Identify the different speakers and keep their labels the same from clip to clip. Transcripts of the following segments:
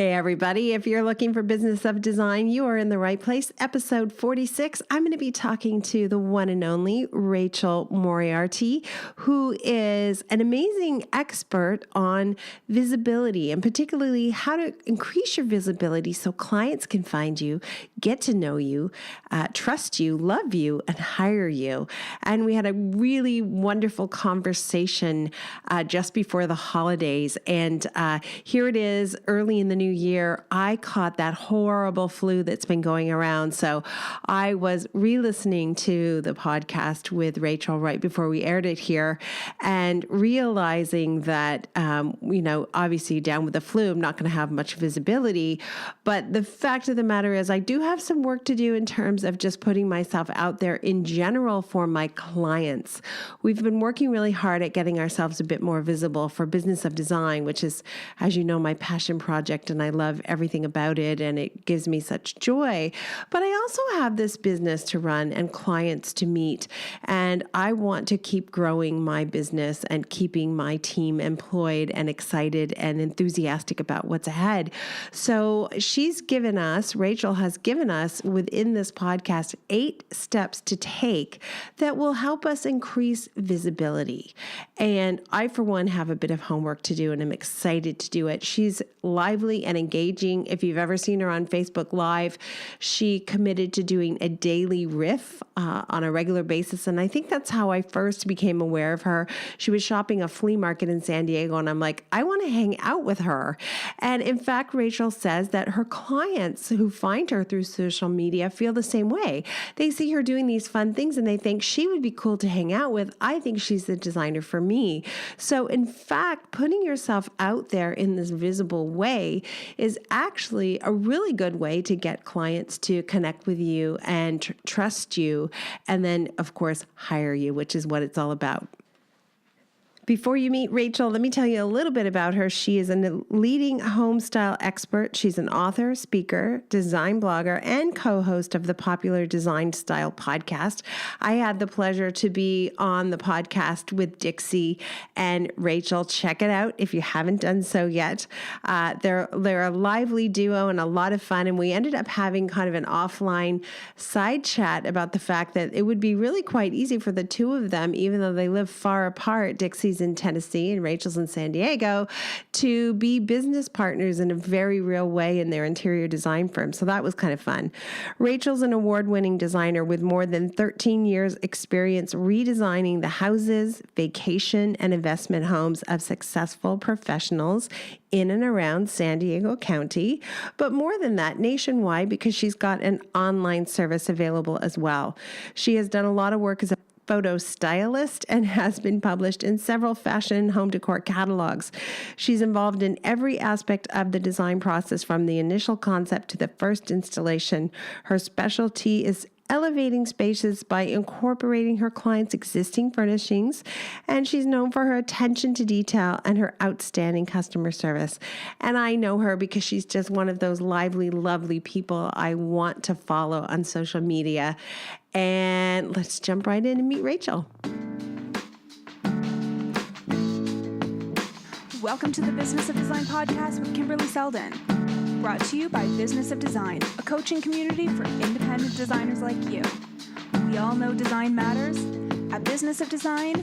Speaker 1: Hey, everybody. If you're looking for Business of Design, you are in the right place. Episode 46. I'm going to be talking to the one and only Rachel Moriarty, who is an amazing expert on visibility and particularly how to increase your visibility so clients can find you, get to know you, trust you, love you, and hire you. And we had a really wonderful conversation just before the holidays. And here it is early in the new year. I caught that horrible flu that's been going around. So I was re-listening to the podcast with Rachel right before we aired it here and realizing that, obviously down with the flu, I'm not going to have much visibility. But the fact of the matter is I do have some work to do in terms of just putting myself out there in general for my clients. We've been working really hard at getting ourselves a bit more visible for Business of Design, which is, as you know, my passion project, and I love everything about it, and it gives me such joy. But I also have this business to run and clients to meet, and I want to keep growing my business and keeping my team employed and excited and enthusiastic about what's ahead. So Rachel has given us within this podcast 8 steps to take that will help us increase visibility. And I, for one, have a bit of homework to do, and I'm excited to do it. She's lively and engaging. If you've ever seen her on Facebook Live, she committed to doing a daily riff on a regular basis. And I think that's how I first became aware of her. She was shopping a flea market in San Diego, and I'm like, I want to hang out with her. And in fact, Rachel says that her clients who find her through social media feel the same way. They see her doing these fun things and they think she would be cool to hang out with. I think she's the designer for me. So in fact, putting yourself out there in this visible way is actually a really good way to get clients to connect with you and trust you, and then, of course, hire you, which is what it's all about. Before you meet Rachel, let me tell you a little bit about her. She is a leading home style expert. She's an author, speaker, design blogger, and co-host of the popular Design Style podcast. I had the pleasure to be on the podcast with Dixie and Rachel. Check it out if you haven't done so yet. They're a lively duo and a lot of fun, and we ended up having kind of an offline side chat about the fact that it would be really quite easy for the two of them, even though they live far apart. Dixie's in Tennessee and Rachel's in San Diego, to be business partners in a very real way in their interior design firm. So that was kind of fun. Rachel's an award-winning designer with more than 13 years experience redesigning the houses, vacation, and investment homes of successful professionals in and around San Diego County, but more than that, nationwide, because she's got an online service available as well. She has done a lot of work as a photo stylist and has been published in several fashion home decor catalogs. She's involved in every aspect of the design process from the initial concept to the first installation. Her specialty is elevating spaces by incorporating her clients' existing furnishings, and she's known for her attention to detail and her outstanding customer service. And I know her because she's just one of those lively, lovely people I want to follow on social media. And let's jump right in and meet Rachel.
Speaker 2: Welcome to the Business of Design podcast with Kimberley Seldon. Brought to you by Business of Design, a coaching community for independent designers like you. We all know design matters. At Business of Design,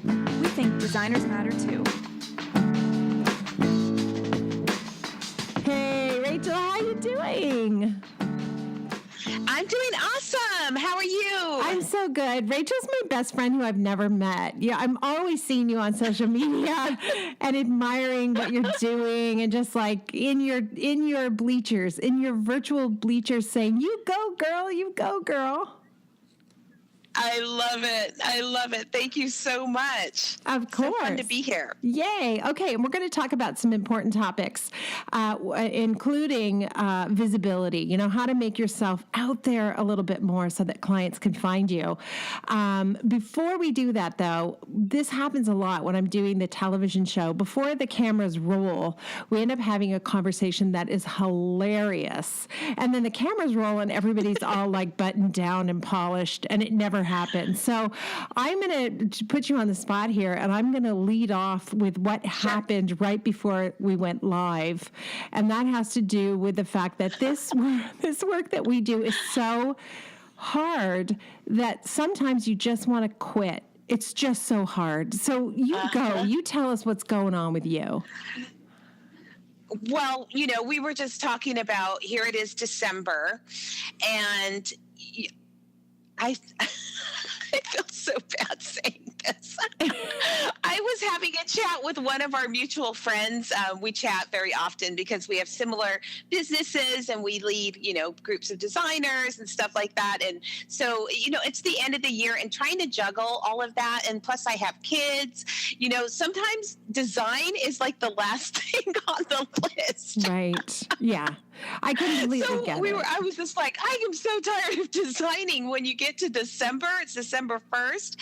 Speaker 2: we think designers matter too.
Speaker 1: Hey, Rachel, how you doing?
Speaker 3: I'm doing awesome. How are you?
Speaker 1: I'm so good. Rachel's my best friend who I've never met. Yeah, I'm always seeing you on social media and admiring what you're doing, and just like in your bleachers, in your virtual bleachers, saying, "You go, girl, you go, girl."
Speaker 3: I love it. I love it. Thank you so much.
Speaker 1: Of course.
Speaker 3: So fun to be here.
Speaker 1: Yay. Okay. And we're going to talk about some important topics, including visibility, how to make yourself out there a little bit more so that clients can find you. Before we do that, though, this happens a lot when I'm doing the television show. Before the cameras roll, we end up having a conversation that is hilarious. And then the cameras roll and everybody's all like buttoned down and polished, and it never happened. So I'm going to put you on the spot here, and I'm going to lead off with what happened right before we went live. And that has to do with the fact that this work that we do is so hard that sometimes you just want to quit. It's just so hard. So you tell us what's going on with you.
Speaker 3: Well, we were just talking about, here it is December, and I feel so bad saying this. I was having a chat with one of our mutual friends. We chat very often because we have similar businesses and we lead, groups of designers and stuff like that. And so, it's the end of the year and trying to juggle all of that. And plus I have kids, sometimes design is like the last thing on the list.
Speaker 1: Right. Yeah. I completely get it.
Speaker 3: I was just like, I am so tired of designing. When you get to December, it's December 1st.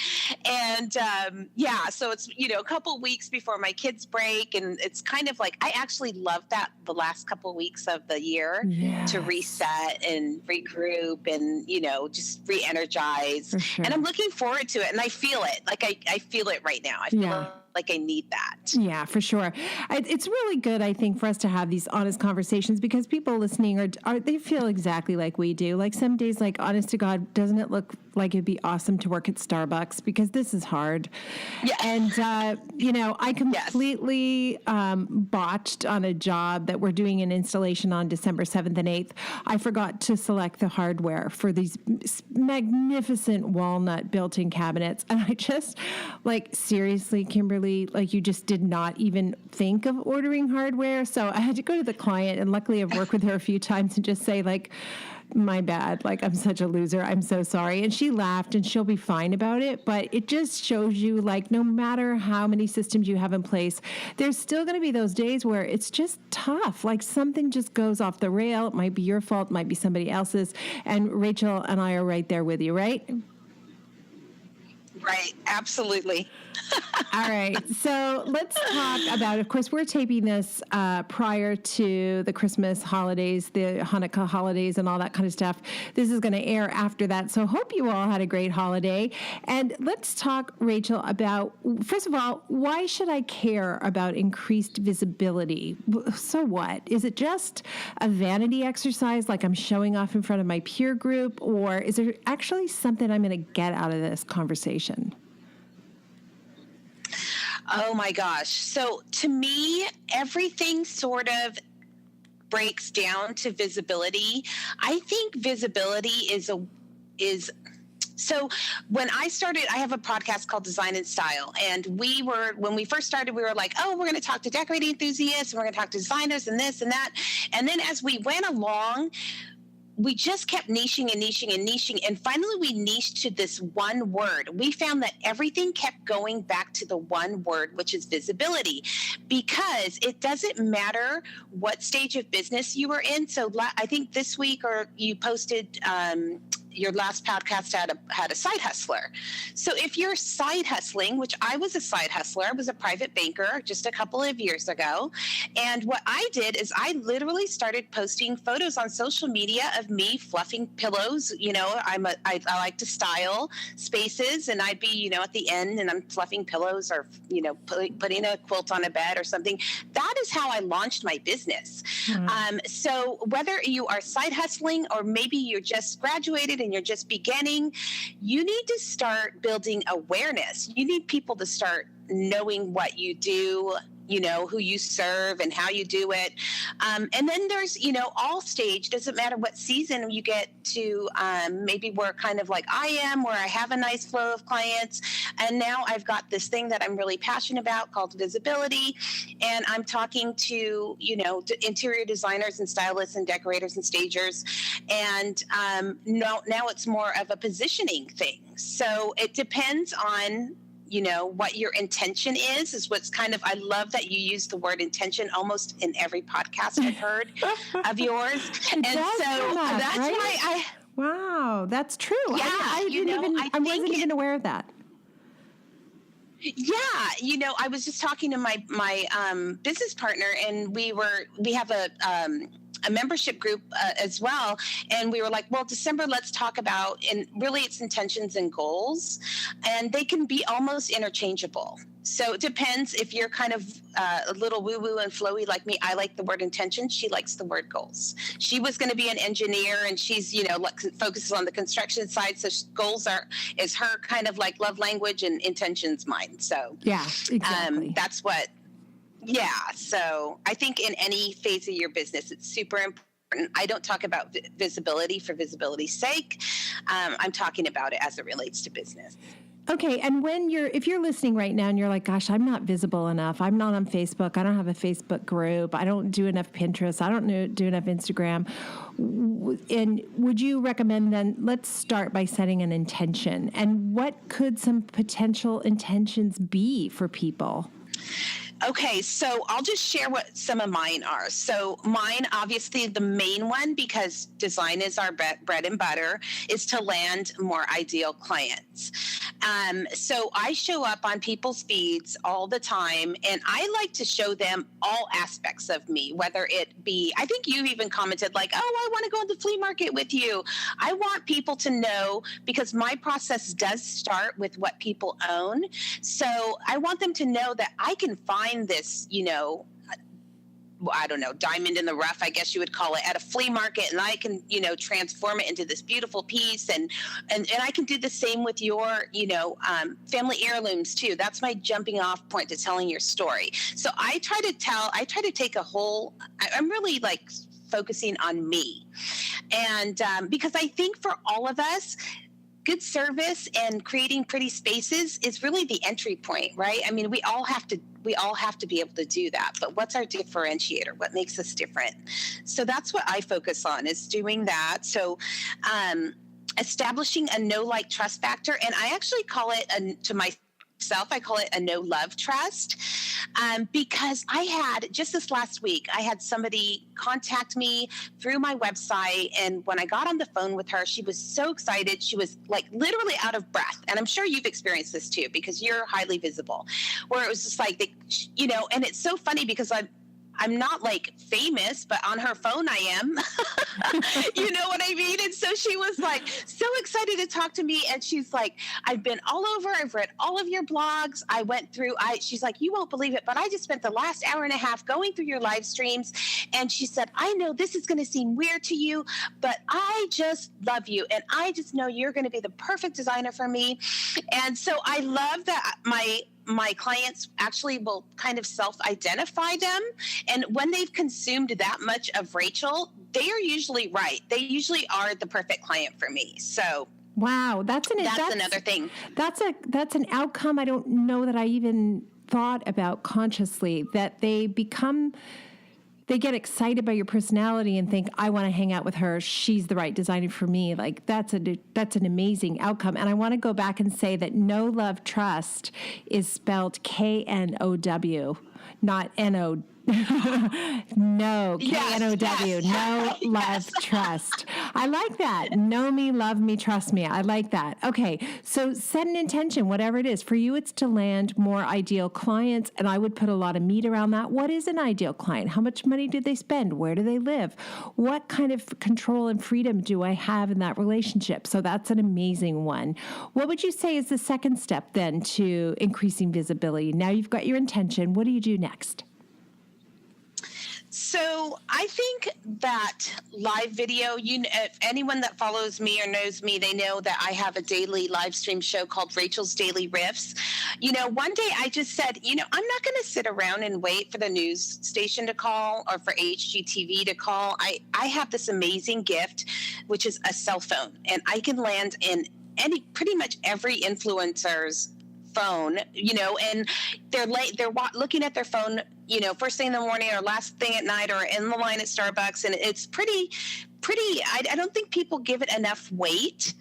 Speaker 3: And so it's, a couple weeks before my kids break. And it's kind of like, I actually love that the last couple weeks of the year to reset and regroup and, just re-energize.
Speaker 1: Sure.
Speaker 3: And I'm looking forward to it. And I feel it. Like I feel it right now. I feel like I need that.
Speaker 1: Yeah, for sure. It's really good, I think, for us to have these honest conversations because people listening they feel exactly like we do. Like some days, like honest to God, doesn't it look like it'd be awesome to work at Starbucks because this is hard.
Speaker 3: Yeah.
Speaker 1: And, I completely botched on a job that we're doing an installation on December 7th and 8th. I forgot to select the hardware for these magnificent walnut built-in cabinets. And I just, seriously, Kimberly, you just did not even think of ordering hardware. So I had to go to the client, and luckily I've worked with her a few times and just say, my bad. I'm such a loser. I'm so sorry. And she laughed, and she'll be fine about it. But it just shows you, no matter how many systems you have in place, there's still going to be those days where it's just tough. Something just goes off the rail. It might be your fault. It might be somebody else's. And Rachel and I are right there with you, right?
Speaker 3: Right. Absolutely.
Speaker 1: All right. So let's talk about, of course, we're taping this prior to the Christmas holidays, the Hanukkah holidays, and all that kind of stuff. This is going to air after that. So hope you all had a great holiday. And let's talk, Rachel, about, first of all, why should I care about increased visibility? So what? Is it just a vanity exercise, like I'm showing off in front of my peer group, or is there actually something I'm going to get out of this conversation?
Speaker 3: Oh my gosh. So to me, everything sort of breaks down to visibility. I think visibility is so when I started, I have a podcast called Design and Style. And when we first started, we were like, we're going to talk to decorating enthusiasts and we're going to talk to designers and this and that. And then as we went along, we just kept niching and niching and niching. And finally we niched to this one word. We found that everything kept going back to the one word, which is visibility, because it doesn't matter what stage of business you were in. So I think this week, or you posted, your last podcast had a side hustler. So if you're side hustling, which I was a side hustler, I was a private banker just a couple of years ago. And what I did is I literally started posting photos on social media of me fluffing pillows. I like to style spaces, and I'd be, at the end and I'm fluffing pillows or, putting a quilt on a bed or something. That is how I launched my business. Mm-hmm. So whether you are side hustling or maybe you're just graduated and you're just beginning, you need to start building awareness. You need people to start knowing what you do, who you serve and how you do it. And then there's, all stage, doesn't matter what season you get to, maybe we're kind of like I am, where I have a nice flow of clients. And now I've got this thing that I'm really passionate about called visibility. And I'm talking to, interior designers and stylists and decorators and stagers. And now it's more of a positioning thing. So it depends on what your intention is what's kind of, I love that you use the word intention almost in every podcast I've heard of yours. And so that's why
Speaker 1: wow, that's true.
Speaker 3: Yeah.
Speaker 1: I wasn't even aware of that.
Speaker 3: Yeah. I was just talking to my business partner, and we have a a membership group as well. And we were like, well, December, let's talk about, and really it's intentions and goals, and they can be almost interchangeable. So it depends if you're kind of a little woo-woo and flowy like me. I like the word intention. She likes the word goals. She was going to be an engineer, and she's, focuses on the construction side. So goals is her kind of like love language, and intentions mine. So
Speaker 1: yeah, exactly.
Speaker 3: That's what. Yeah. So I think in any phase of your business, it's super important. I don't talk about visibility for visibility's sake. I'm talking about it as it relates to business.
Speaker 1: Okay, and if you're listening right now and you're like, gosh, I'm not visible enough. I'm not on Facebook. I don't have a Facebook group. I don't do enough Pinterest. I don't do enough Instagram. And would you recommend then, let's start by setting an intention. And what could some potential intentions be for people?
Speaker 3: Okay, so I'll just share what some of mine are. So mine, obviously the main one, because design is our bread and butter, is to land more ideal clients. So I show up on people's feeds all the time, and I like to show them all aspects of me, whether it be, I think you've even commented like, oh, I want to go to the flea market with you. I want people to know, because my process does start with what people own. So I want them to know that I can find this, I don't know, diamond in the rough, I guess you would call it, at a flea market, and I can, transform it into this beautiful piece, and I can do the same with your, family heirlooms too. That's my jumping off point to telling your story. So I try to take I'm really like focusing on me, and because I think for all of us, good service and creating pretty spaces is really the entry point, right? I mean, we all have to be able to do that, but what's our differentiator? What makes us different? So that's what I focus on, is doing that. So establishing a know, like, trust factor. And I actually call it I call it a no love trust, because I had just this last week, I had somebody contact me through my website. And when I got on the phone with her, she was so excited. She was like literally out of breath. And I'm sure you've experienced this too, because you're highly visible, where it was just like, and it's so funny because I'm not like famous, but on her phone I am. You know what I mean? And so she was like so excited to talk to me. And she's like, I've been all over. I've read all of your blogs. I went through, she's like, you won't believe it, but I just spent the last hour and a half going through your live streams. And she said, I know this is going to seem weird to you, but I just love you. And I just know you're going to be the perfect designer for me. And so I love that my clients actually will kind of self-identify them. And when they've consumed that much of Rachel, they are usually right. They usually are the perfect client for me. So
Speaker 1: wow, that's another thing. That's an outcome I don't know that I even thought about consciously, that they get excited by your personality and think, I want to hang out with her. She's the right designer for me. Like that's an amazing outcome. And I want to go back and say that no love trust is spelled KNOW, not NO. No, KNOW, no love trust. I like that. Know me, love me, trust me. I like that. Okay, so set an intention, whatever it is. For you, it's to land more ideal clients, and I would put a lot of meat around that. What is an ideal client? How much money do they spend? Where do they live? What kind of control and freedom do I have in that relationship? So that's an amazing one. What would you say is the second step then to increasing visibility? Now you've got your intention. What do you do next?
Speaker 3: So I think that live video, if anyone that follows me or knows me, they know that I have a daily live stream show called Rachel's Daily Riffs. One day I just said, I'm not going to sit around and wait for the news station to call or for HGTV to call. I have this amazing gift, which is a cell phone, and I can land in pretty much every influencer's phone, and they're looking at their phone, first thing in the morning or last thing at night or in the line at Starbucks. And it's pretty, I don't think people give it enough weight.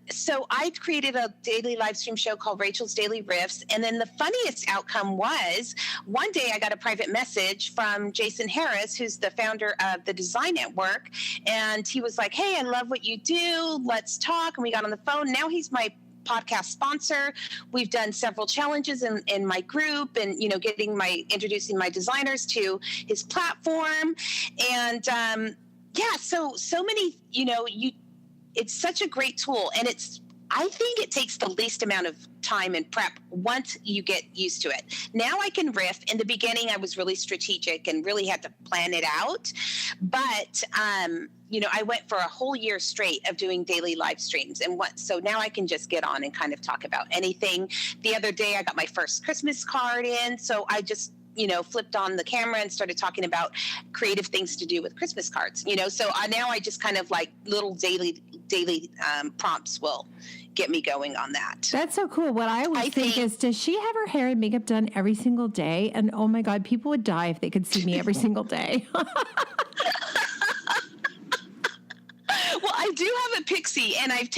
Speaker 3: So I created a daily live stream show called Rachel's Daily Riffs. And then the funniest outcome was one day I got a private message from Jason Harris, who's the founder of the Design Network. And he was like, hey, I love what you do. Let's talk. And we got on the phone. Now he's my podcast sponsor. We've done several challenges in my group, and introducing my designers to his platform, and so many. It's such a great tool, and I think it takes the least amount of time and prep once you get used to it. Now I can riff. In the beginning, I was really strategic and really had to plan it out. But, I went for a whole year straight of doing daily live streams. So now I can just get on and kind of talk about anything. The other day, I got my first Christmas card in. So I just flipped on the camera and started talking about creative things to do with Christmas cards, so now I just kind of like little daily prompts will get me going on that.
Speaker 4: That's so cool. What I always think is, does she have her hair and makeup done every single day? And oh my God, people would die if they could see me every single day.
Speaker 3: Well, I do have a pixie, and I've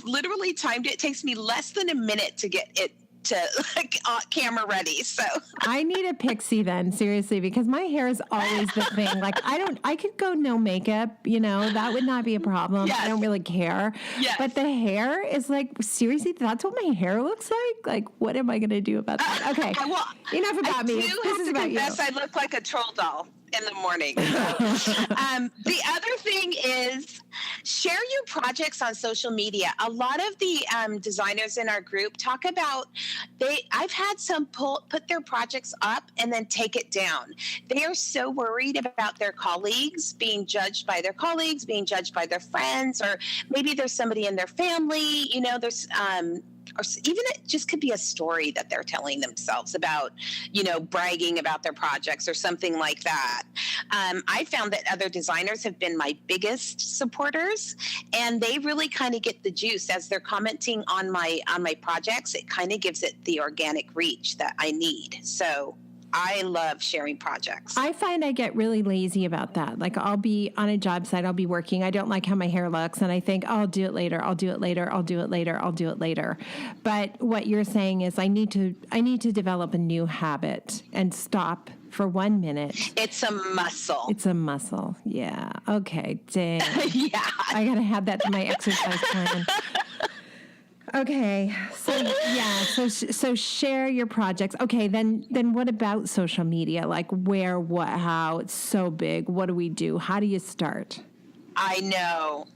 Speaker 3: literally timed it. It takes me less than a minute to get it to camera ready. So
Speaker 4: I need a pixie then, seriously, because my hair is always the thing. Like I could go no makeup, that would not be a problem.
Speaker 3: Yes.
Speaker 4: I don't really care.
Speaker 3: Yes.
Speaker 4: But the hair is like, seriously, that's what my hair looks like? Like, what am I going to do about that? Okay. Enough about me. This is about you.
Speaker 3: I look like a troll doll in the morning. The other thing is share your projects on social media. A lot of the designers in our group talk about I've had some put their projects up and then take it down. They are so worried about their colleagues being judged by their colleagues, being judged by their friends, or maybe there's somebody in their family, there's or even it just could be a story that they're telling themselves about, bragging about their projects or something like that. I found that other designers have been my biggest supporters, and they really kind of get the juice as they're commenting on my projects. It kind of gives it the organic reach that I need. So I love sharing projects.
Speaker 4: I find I get really lazy about that. Like I'll be on a job site, I'll be working. I don't like how my hair looks. And I think, oh, I'll do it later. I'll do it later. I'll do it later. I'll do it later. But what you're saying is I need to develop a new habit and stop for 1 minute.
Speaker 3: It's a muscle.
Speaker 4: It's a muscle. Yeah. Okay. Dang.
Speaker 3: Yeah.
Speaker 4: I got to add that to my exercise plan. Okay, so share your projects. Okay, then what about social media? Like where, what, how? It's so big. What do we do? How do you start?
Speaker 3: I know.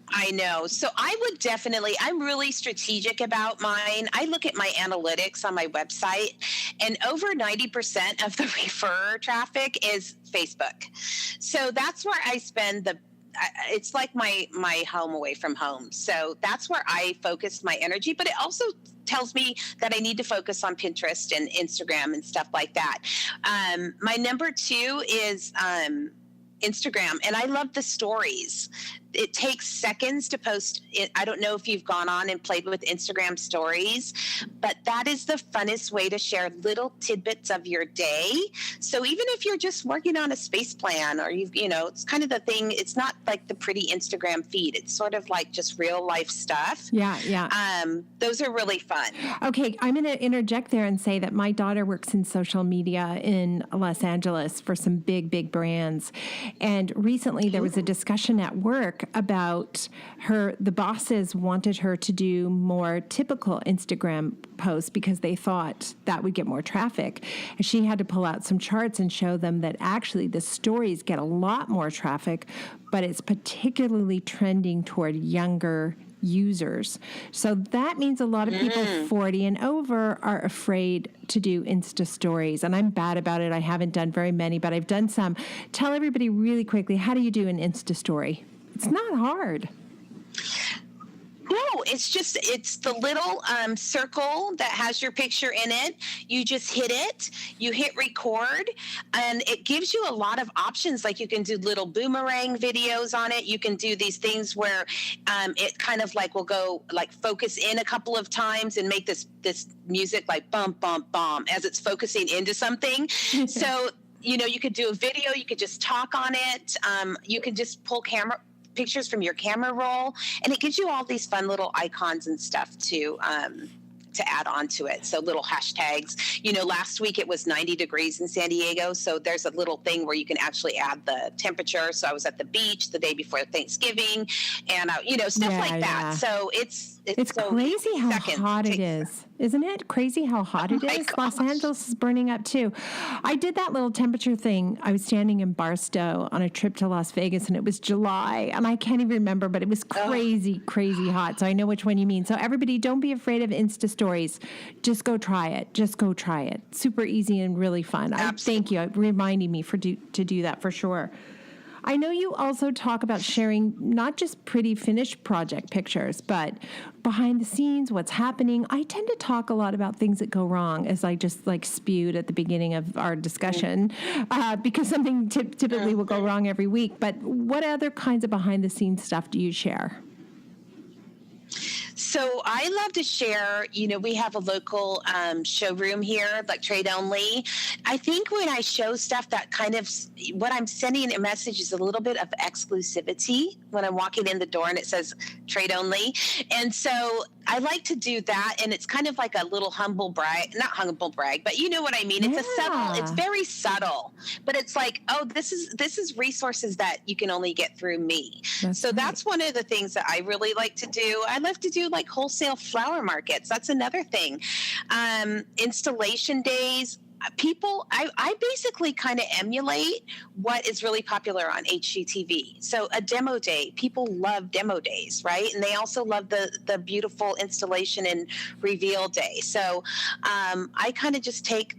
Speaker 3: So I'm really strategic about mine. I look at my analytics on my website, and over 90% of the referrer traffic is Facebook. So that's where I spend it's like my home away from home. So that's where I focus my energy, but it also tells me that I need to focus on Pinterest and Instagram and stuff like that. My number 2 is Instagram, and I love the stories. It takes seconds to post it. I don't know if you've gone on and played with Instagram stories, but that is the funnest way to share little tidbits of your day. So even if you're just working on a space plan, or it's kind of the thing, it's not like the pretty Instagram feed. It's sort of like just real life stuff.
Speaker 4: Yeah.
Speaker 3: Those are really fun.
Speaker 4: Okay, I'm going to interject there and say that my daughter works in social media in Los Angeles for some big brands. And recently there was a discussion at work about the bosses wanted her to do more typical Instagram posts because they thought that would get more traffic. And she had to pull out some charts and show them that actually the stories get a lot more traffic, but it's particularly trending toward younger users. So that means a lot of people 40 and over are afraid to do Insta stories. And I'm bad about it. I haven't done very many, but I've done some. Tell everybody really quickly, how do you do an Insta story? It's not hard.
Speaker 3: No, it's the little circle that has your picture in it. You just hit it, you hit record, and it gives you a lot of options. Like you can do little boomerang videos on it. You can do these things where it kind of like will go like focus in a couple of times and make this music like bump, bump, bump as it's focusing into something. So, you could do a video, you could just talk on it. You can just pull pictures from your camera roll, and it gives you all these fun little icons and stuff to to add on to it. So little hashtags, last week it was 90 degrees in San Diego. So there's a little thing where you can actually add the temperature. So I was at the beach the day before Thanksgiving and, stuff like that. Yeah. So it's so
Speaker 4: crazy how hot it is, isn't it? Crazy how hot it is. Gosh. Los Angeles is burning up too. I did that little temperature thing. I was standing in Barstow on a trip to Las Vegas and it was July and I can't even remember, but it was crazy hot. So I know which one you mean. So everybody, don't be afraid of Insta stories. Just go try it. Super easy and really fun. Thank you. Reminding me to do that for sure. I know you also talk about sharing not just pretty finished project pictures, but behind the scenes, what's happening. I tend to talk a lot about things that go wrong, as I just spewed at the beginning of our discussion, because something typically will go wrong every week. But what other kinds of behind the scenes stuff do you share?
Speaker 3: So I love to share, we have a local showroom here, like trade only. I think when I show stuff that kind of, what I'm sending a message is a little bit of exclusivity when I'm walking in the door and it says trade only. And so I like to do that. And it's kind of like a little humble brag, not humble brag, but you know what I mean? It's it's very subtle, but it's like, oh, this is resources that you can only get through me. That's one of the things that I really like to do. I love to do like wholesale flower markets. That's another thing. Installation days. People, I basically kind of emulate what is really popular on HGTV. So a demo day, people love demo days, right? And they also love the beautiful installation and reveal day. So I kind of just take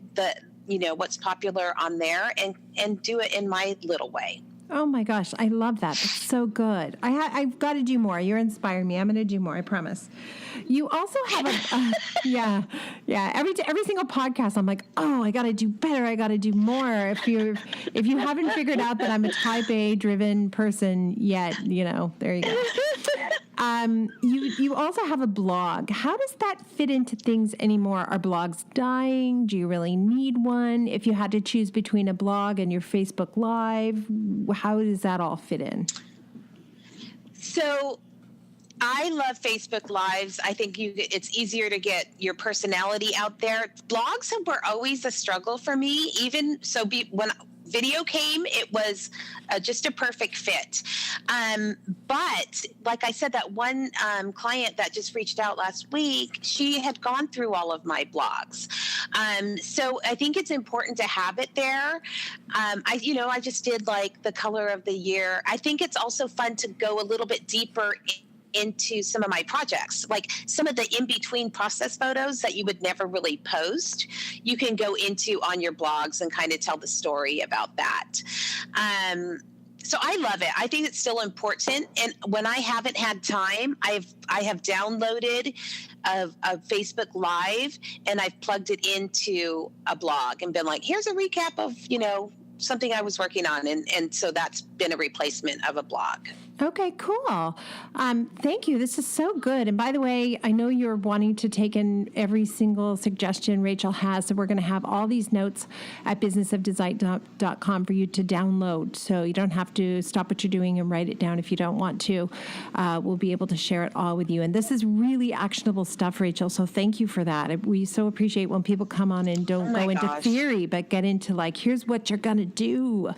Speaker 3: what's popular on there and do it in my little way.
Speaker 4: Oh my gosh, I love that. It's so good. I've got to do more. You're inspiring me. I'm going to do more, I promise. You also have yeah. Every single podcast, I'm like, oh, I got to do better. I got to do more. If you haven't figured out that I'm a type A driven person yet, there you go. You also have a blog. How does that fit into things anymore? Are blogs dying? Do you really need one? If you had to choose between a blog and your Facebook Live, how does that all fit in?
Speaker 3: So I love Facebook Lives. I think it's easier to get your personality out there. Blogs were always a struggle for me. Even so, when video came, it was just a perfect fit. But like I said, that one client that just reached out last week, she had gone through all of my blogs. So I think it's important to have it there. I just did like the color of the year. I think it's also fun to go a little bit deeper into some of my projects, like some of the in-between process photos that you would never really post, you can go into on your blogs and kind of tell the story about that. So I love it. I think it's still important. And when I haven't had time, I have downloaded a Facebook Live and I've plugged it into a blog and been like, here's a recap of, something I was working on. And so that's been a replacement of a blog.
Speaker 4: Okay, cool. Thank you. This is so good. And by the way, I know you're wanting to take in every single suggestion Rachel has. So we're going to have all these notes at businessofdesign.com for you to download. So you don't have to stop what you're doing and write it down if you don't want to. We'll be able to share it all with you. And this is really actionable stuff, Rachel. So thank you for that. We so appreciate when people come on and don't go into theory, but get into here's what you're going to do.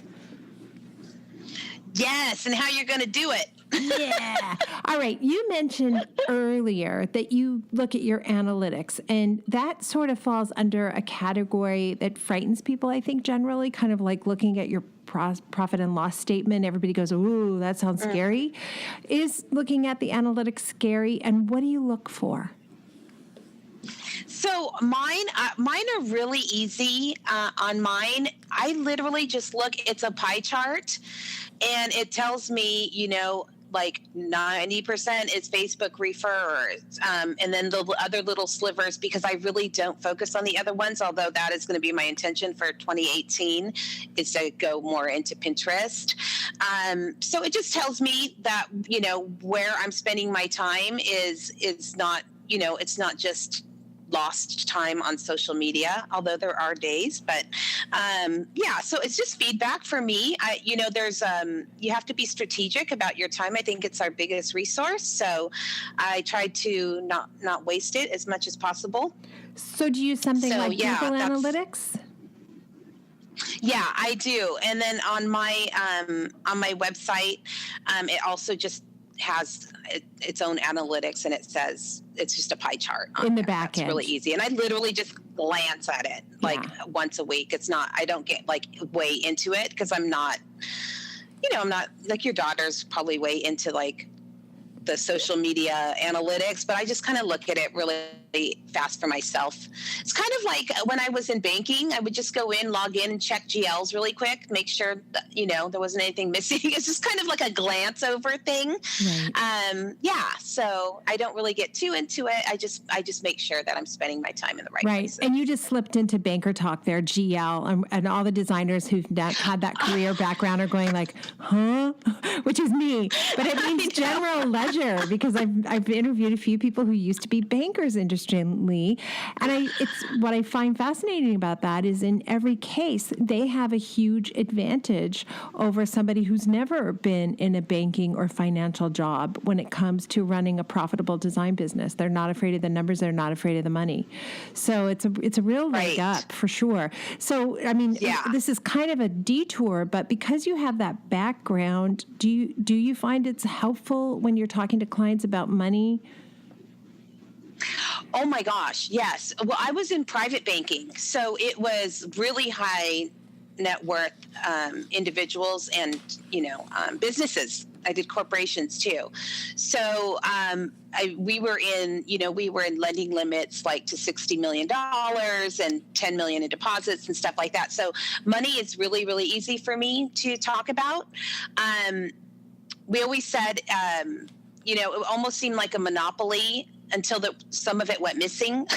Speaker 3: Yes, and how you're going to do it.
Speaker 4: Yeah. All right. You mentioned earlier that you look at your analytics, and that sort of falls under a category that frightens people, I think, generally, kind of like looking at your profit and loss statement. Everybody goes, ooh, that sounds scary. Is looking at the analytics scary, and what do you look for?
Speaker 3: So mine are really easy. On mine, I literally just look, it's a pie chart, and it tells me, 90% is Facebook referrers, and then the other little slivers, because I really don't focus on the other ones, although that is going to be my intention for 2018, is to go more into Pinterest. So it just tells me that, where I'm spending my time is not, it's not just lost time on social media, although there are days, but so it's just feedback for me. There's you have to be strategic about your time. I think it's our biggest resource, so I try to not waste it as much as possible.
Speaker 4: So do you use something like Google Analytics?
Speaker 3: Yeah, I do. And then on my website, it also just has its own analytics, and it says it's just a pie chart
Speaker 4: in the back end.
Speaker 3: It's really easy, and I literally just glance at it once a week. It's not, I don't get like way into it because I'm not like your daughter's probably way into like the social media analytics, but I just kind of look at it really fast for myself. It's kind of like when I was in banking, I would just go in, log in, and check GLs really quick, make sure that, there wasn't anything missing. It's just kind of like a glance over thing. Right. So I don't really get too into it. I just make sure that I'm spending my time in the right places.
Speaker 4: And you just slipped into banker talk there, GL, and all the designers who've had that career background are going like, huh? Which is me. But it means general ledger, because I've interviewed a few people who used to be bankers, interestingly, and it's what I find fascinating about that is in every case they have a huge advantage over somebody who's never been in a banking or financial job when it comes to running a profitable design business. They're not afraid of the numbers. They're not afraid of the money. So it's a real leg up for sure. So I mean, this is kind of a detour, but because you have that background, do you find it's helpful when you're talking to clients about money?
Speaker 3: Oh my gosh, yes. Well, I was in private banking, so it was really high net worth individuals and businesses. I did corporations too. So we were in lending limits like to $60 million and $10 million in deposits and stuff like that. So money is really, really easy for me to talk about. We always said, it almost seemed like a monopoly until some of it went missing.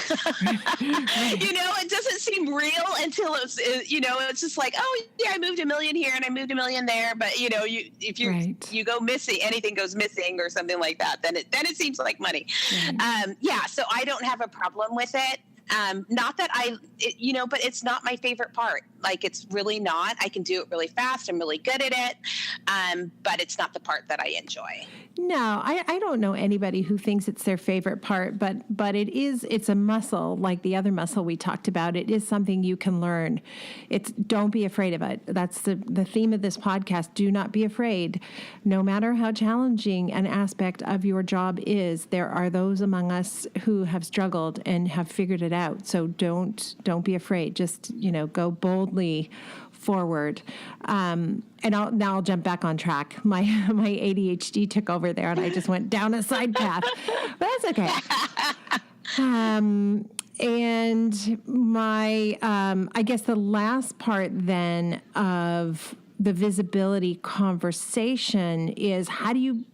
Speaker 3: It doesn't seem real until it's just like, oh yeah, I moved $1 million here and I moved $1 million there. But if you go missing, anything goes missing or something like that, then it seems like money. Right. So I don't have a problem with it. Not that but it's not my favorite part. Like, it's really not. I can do it really fast. I'm really good at it. But it's not the part that I enjoy.
Speaker 4: No, I don't know anybody who thinks it's their favorite part, but it's a muscle like the other muscle we talked about. It is something you can learn. Don't be afraid of it. That's the theme of this podcast. Do not be afraid. No matter how challenging an aspect of your job is, there are those among us who have struggled and have figured it out. So don't be afraid. Just, go boldly forward. And I'll jump back on track. My ADHD took over there and I just went down a side path, but that's okay. And my, I guess the last part then of the visibility conversation is how do you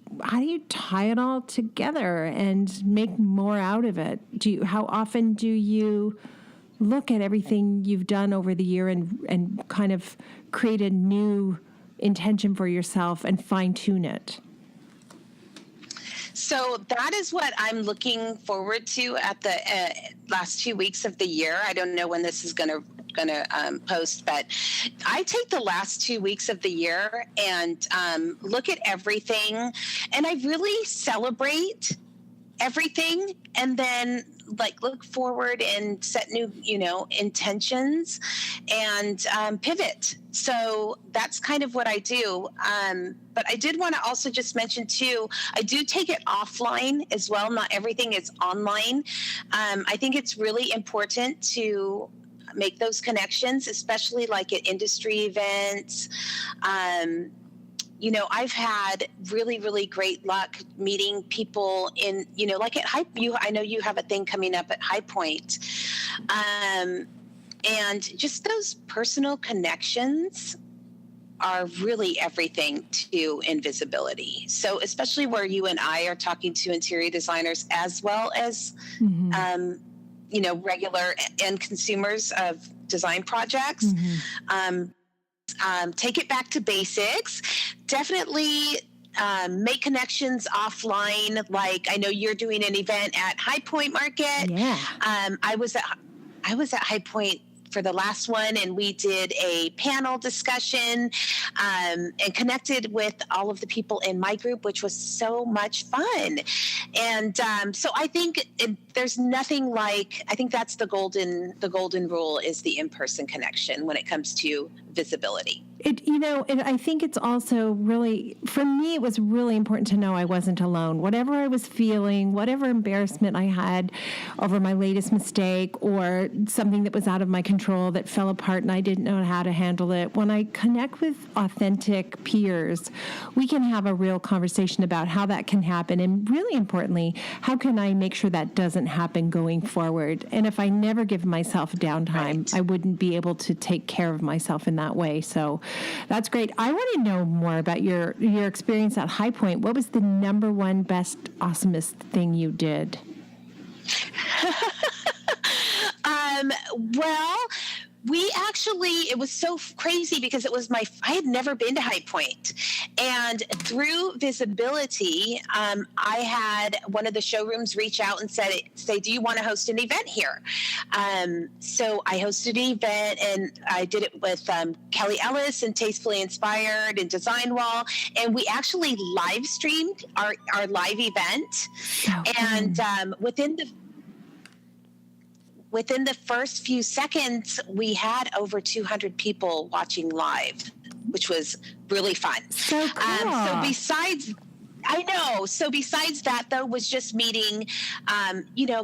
Speaker 4: tie it all together and make more out of it? How often do you look at everything you've done over the year and kind of create a new intention for yourself and fine-tune it?
Speaker 3: So that is what I'm looking forward to at the last 2 weeks of the year. I don't know when this is going to post, but I take the last 2 weeks of the year and look at everything, and I really celebrate everything, and then look forward and set new intentions and pivot. So that's kind of what I do. But I did want to also just mention too, I do take it offline as well. Not everything is online. I think it's really important to make those connections, especially like at industry events. I've had really, really great luck meeting people in, like at I know you have a thing coming up at High Point. And just those personal connections are really everything to invisibility. So especially where you and I are talking to interior designers as well as, regular end consumers of design projects. Mm-hmm. Take it back to basics. Definitely make connections offline. Like I know you're doing an event at High Point Market.
Speaker 4: Yeah.
Speaker 3: I was at High Point for the last one, and we did a panel discussion and connected with all of the people in my group, which was so much fun. And so I think there's nothing like, I think that's the golden rule is the in-person connection when it comes to visibility.
Speaker 4: I think it's also really, for me, it was really important to know I wasn't alone. Whatever I was feeling, whatever embarrassment I had over my latest mistake or something that was out of my control that fell apart and I didn't know how to handle it, when I connect with authentic peers, we can have a real conversation about how that can happen. And really importantly, how can I make sure that doesn't happen going forward? And if I never give myself downtime,
Speaker 3: Right.
Speaker 4: I wouldn't be able to take care of myself in that way. So that's great. I want to know more about your experience at High Point. What was the number one best, awesomest thing you did?
Speaker 3: Well, it was so crazy because I had never been to High Point. And through visibility, I had one of the showrooms reach out and say, do you want to host an event here? So I hosted an event, and I did it with Kelly Ellis and Tastefully Inspired and Design Wall. And we actually live streamed our live event.
Speaker 4: Oh,
Speaker 3: and within the first few seconds, we had over 200 people watching live, which was really fun.
Speaker 4: So cool.
Speaker 3: So besides that, though, was just meeting,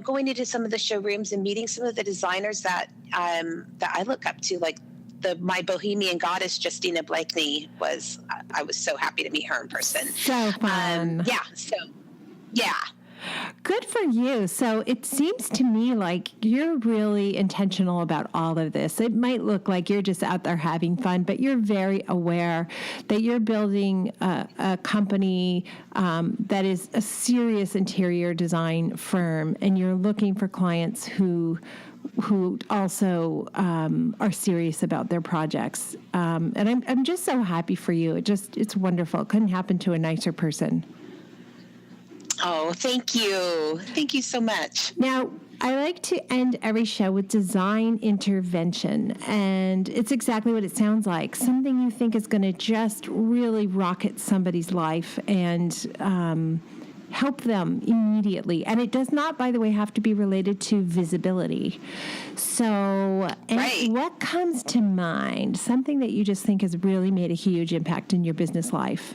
Speaker 3: going into some of the showrooms and meeting some of the designers that I look up to, like my bohemian goddess, Justina Blakeney, I was so happy to meet her in person.
Speaker 4: So fun.
Speaker 3: Yeah.
Speaker 4: Good for you. So it seems to me like you're really intentional about all of this. It might look like you're just out there having fun, but you're very aware that you're building a company that is a serious interior design firm, and you're looking for clients who also are serious about their projects. And I'm just so happy for you. It's wonderful. It couldn't happen to a nicer person.
Speaker 3: Oh, thank you. Thank you so much.
Speaker 4: Now, I like to end every show with design intervention, and it's exactly what it sounds like. Something you think is going to just really rocket somebody's life and help them immediately. And it does not, by the way, have to be related to visibility. So
Speaker 3: Right.
Speaker 4: What comes to mind? Something that you just think has really made a huge impact in your business life?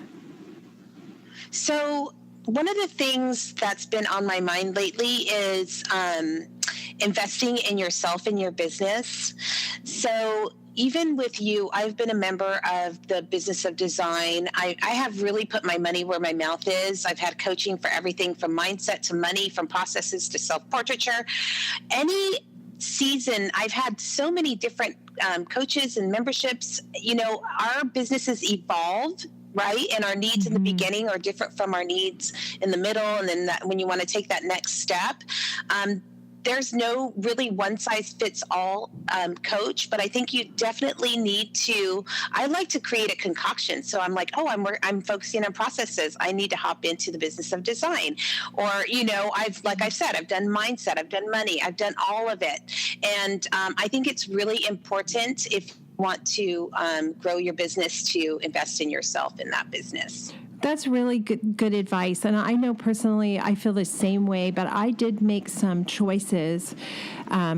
Speaker 3: So one of the things that's been on my mind lately is investing in yourself and your business. So even with you, I've been a member of the Business of Design. I have really put my money where my mouth is. I've had coaching for everything from mindset to money, from processes to self-portraiture. Any season, I've had so many different coaches and memberships. Our businesses evolved, right? And our needs in the beginning are different from our needs in the middle. And then when you want to take that next step, there's no really one size fits all coach, but I think you definitely need to, I like to create a concoction. So I'm like, I'm focusing on processes. I need to hop into the Business of Design. Or, I've said, I've done mindset, I've done money, I've done all of it. And I think it's really important if you want to grow your business to invest in yourself in that business.
Speaker 4: That's really good advice. And I know personally I feel the same way, but I did make some choices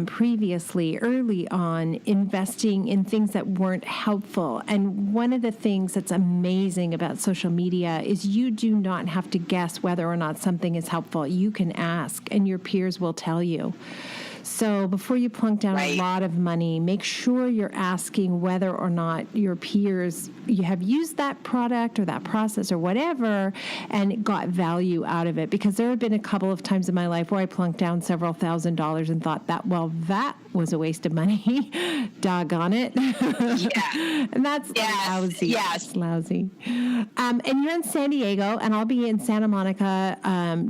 Speaker 4: previously, early on, investing in things that weren't helpful. And one of the things that's amazing about social media is you do not have to guess whether or not something is helpful. You can ask, and your peers will tell you. So before you plunk down a lot of money, make sure you're asking whether or not your peers, you have used that product or that process or whatever and got value out of it. Because there have been a couple of times in my life where I plunked down several $1,000s and thought that was a waste of money. Doggone it.
Speaker 3: Yeah.
Speaker 4: And that's lousy.
Speaker 3: Yes.
Speaker 4: That's lousy. And you're in San Diego, and I'll be in Santa Monica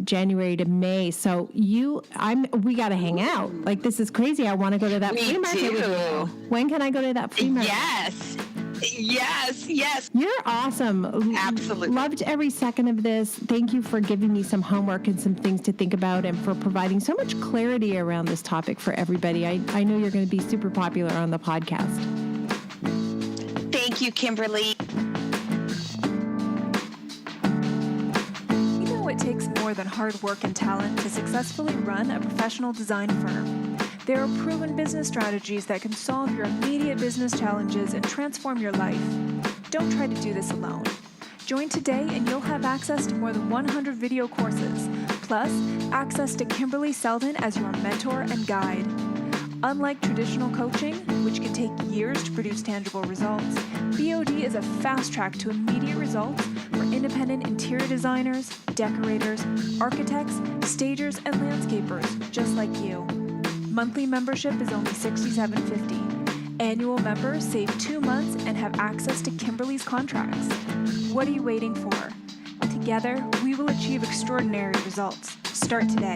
Speaker 4: January to May. So we got to hang out. Like, this is crazy. I want to go to that flea market with you. When can I go to that flea market?
Speaker 3: Yes. Yes, yes.
Speaker 4: You're awesome.
Speaker 3: Absolutely.
Speaker 4: Loved every second of this. Thank you for giving me some homework and some things to think about and for providing so much clarity around this topic for everybody. I know you're going to be super popular on the podcast.
Speaker 3: Thank you, Kimberly.
Speaker 2: We know it takes more than hard work and talent to successfully run a professional design firm. There are proven business strategies that can solve your immediate business challenges and transform your life. Don't try to do this alone. Join today and you'll have access to more than 100 video courses, plus access to Kimberley Seldon as your mentor and guide. Unlike traditional coaching, which can take years to produce tangible results, BOD is a fast track to immediate results for independent interior designers, decorators, architects, stagers, and landscapers just like you. Monthly membership is only $67.50. Annual members save 2 months and have access to Kimberly's contracts. What are you waiting for? Together, we will achieve extraordinary results. Start today.